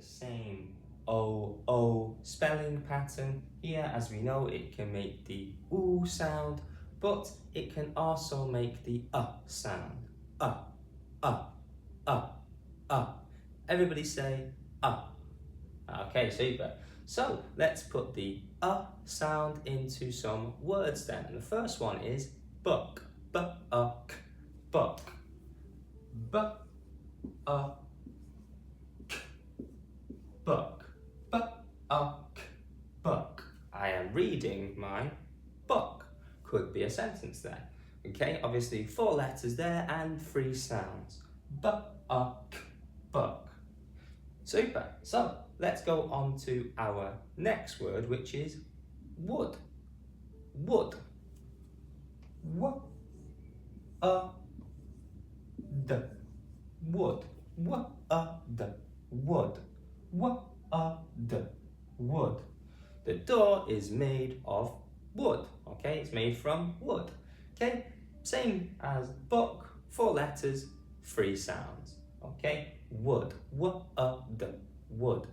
the same O spelling pattern. Here, as we know, it can make the oo sound, but it can also make the sound. Everybody say Okay, super. So let's put the sound into some words then. And the first one is buck, buck, buck, buck, buck, buck, buck. I am reading my book. Could be a sentence there. Okay, obviously 4 letters there and 3 sounds. Buck, buck. Super. So let's go on to our next word, which is wood. Wood. Wood. Wood. Wood. Wood. The door is made of wood. Okay, it's made from wood. Okay, same as book, 4 letters, 3 sounds. Okay, wood. Wood.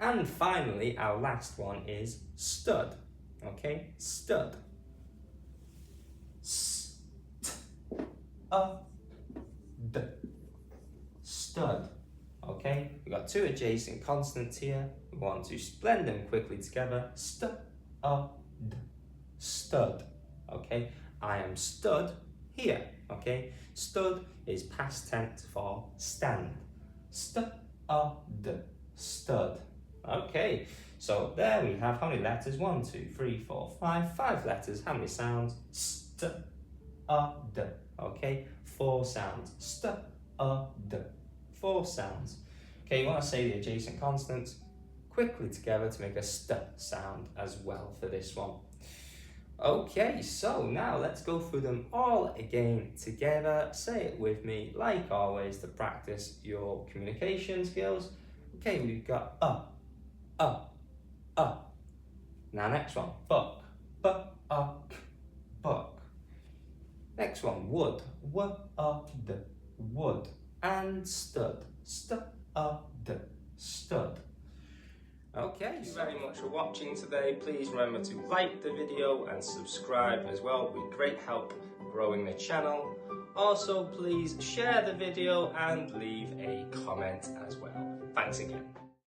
And finally, our last one is stud. Okay, stud. Stud. Okay, we've got 2 adjacent consonants here. We want to blend them quickly together. Stud. Stud. Okay, I am stood here. Okay, stud is past tense for stand. Stud. Stud. Okay, so there we have how many letters? 1, 2, 3, 4, 5. 5 letters. How many sounds? Stud. Okay, 4 sounds. Stud. 4 sounds. Okay, you want to say the adjacent consonants quickly together to make a st sound as well for this one. Okay, so now let's go through them all again together. Say it with me, like always, to practice your communication skills. Okay, we've got Now next one, buck, buck. Next one, wood, wood. And stud, stud. Okay, thank you very much for watching today. Please remember to like the video and subscribe as well. It would be great help growing the channel. Also, please share the video and leave a comment as well. Thanks again.